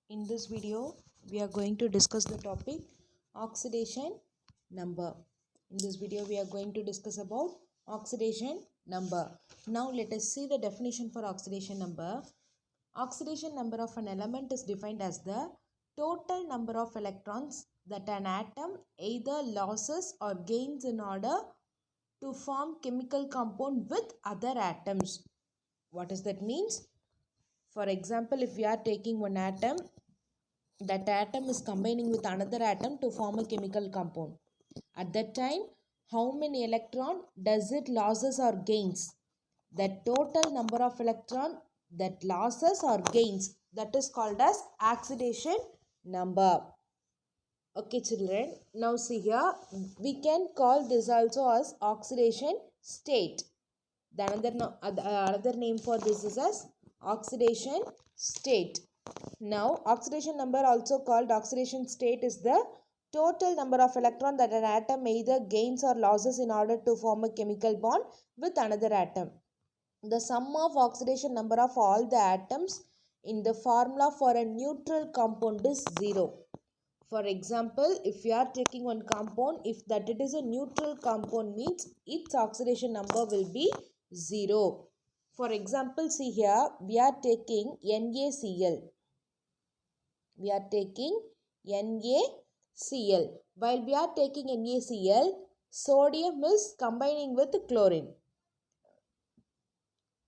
In this video, we are going to discuss the topic oxidation number. In this video, we are going to discuss about oxidation number. Now, let us see the definition for oxidation number. Oxidation number of an element is defined as the total number of electrons that an atom either loses or gains in order to form chemical compound with other atoms. What does that means? For example, if we are taking one atom, that atom is combining with another atom to form a chemical compound. At that time, how many electron does it loses or gains? The total number of electron that loses or gains, that is called as oxidation number. Okay children, now see here, we can call this also as oxidation state. The another name for this is as oxidation state. Now, oxidation number, also called oxidation state, is the total number of electrons that an atom either gains or loses in order to form a chemical bond with another atom. The sum of oxidation number of all the atoms in the formula for a neutral compound is 0. For example, if we are taking one compound, if that it is a neutral compound, means its oxidation number will be 0. For example, see here, we are taking NaCl. We are taking NaCl. While we are taking NaCl, sodium is combining with chlorine.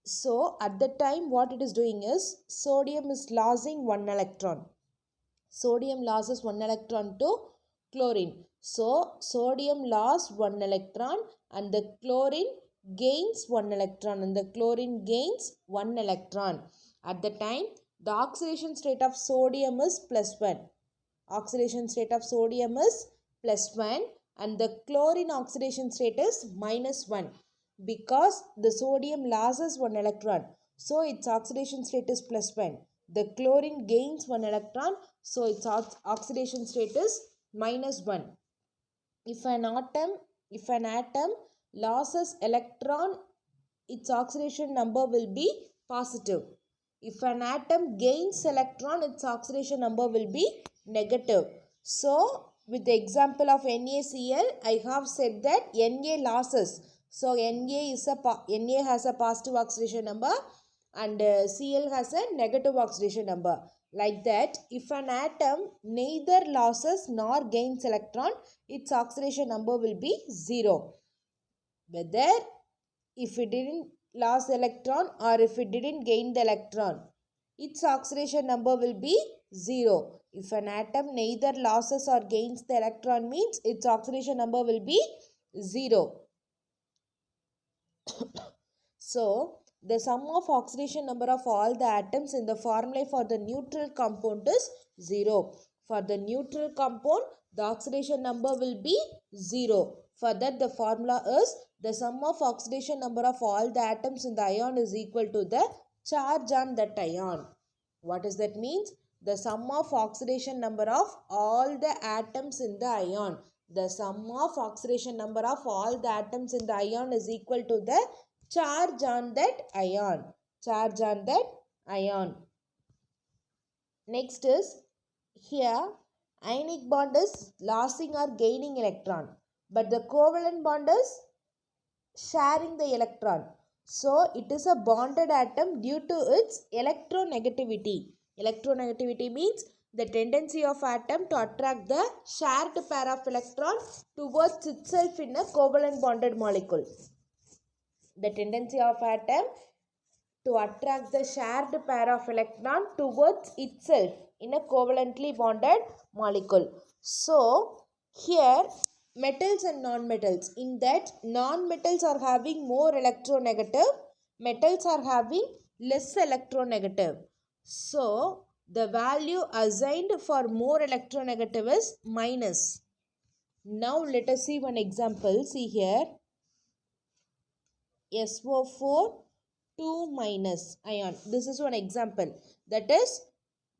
So, at the time, what it is doing is, sodium is losing one electron. Sodium loses one electron to chlorine. So, sodium lost one electron and the chlorine gains one electron and the chlorine gains one electron. At the time, the oxidation state of sodium is +1. Oxidation state of sodium is +1 and the chlorine oxidation state is -1. Because the sodium loses one electron, so its oxidation state is +1. The chlorine gains one electron, so its oxidation state is -1. If an atom loses electron, its oxidation number will be positive. If an atom gains electron, its oxidation number will be negative. So, with the example of NaCl, I have said that Na losses. So, Na has a positive oxidation number and Cl has a negative oxidation number. Like that, if an atom neither loses nor gains electron, its oxidation number will be 0. Whether if it didn't lose electron or if it didn't gain the electron, its oxidation number will be 0. If an atom neither loses or gains the electron, means its oxidation number will be 0. So, the sum of oxidation number of all the atoms in the formula for the neutral compound is 0. For the neutral compound, the oxidation number will be 0. For that, the formula is the sum of oxidation number of all the atoms in the ion is equal to the charge on that ion. What does that mean? The sum of oxidation number of all the atoms in the ion. The sum of oxidation number of all the atoms in the ion is equal to the charge on that ion. Charge on that ion. Next is, here ionic bond is losing or gaining electron, but the covalent bond is sharing the electron. So, it is a bonded atom due to its electronegativity. Electronegativity means the tendency of atom to attract the shared pair of electron towards itself in a covalent bonded molecule. The tendency of atom to attract the shared pair of electron towards itself in a covalently bonded molecule. So, here metals and non-metals. In that, non-metals are having more electronegative, metals are having less electronegative. So, the value assigned for more electronegative is minus. Now, let us see one example. See here, SO4 2 minus ion. This is one example. That is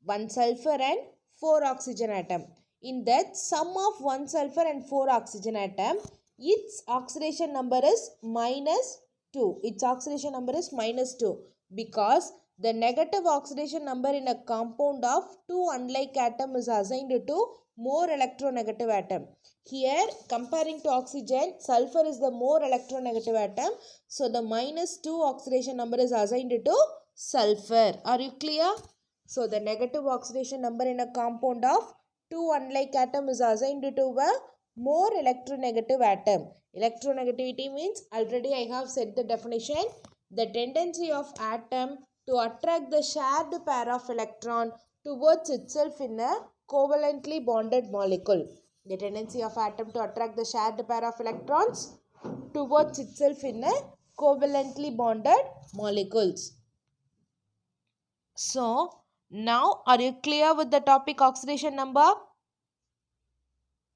1 sulfur and 4 oxygen atom. In that, sum of 1 sulfur and 4 oxygen atom, its oxidation number is -2. Its oxidation number is -2 because The negative oxidation number in a compound of two unlike atoms is assigned to more electronegative atom. Here, comparing to oxygen, sulfur is the more electronegative atom. So, the -2 oxidation number is assigned to sulfur. Are you clear? So, the negative oxidation number in a compound of two unlike atoms is assigned to a more electronegative atom. Electronegativity means, already I have said the definition, the tendency of atom to attract the shared pair of electron towards itself in a covalently bonded molecule. The tendency of atom to attract the shared pair of electrons towards itself in a covalently bonded molecules. So, now are you clear with the topic oxidation number?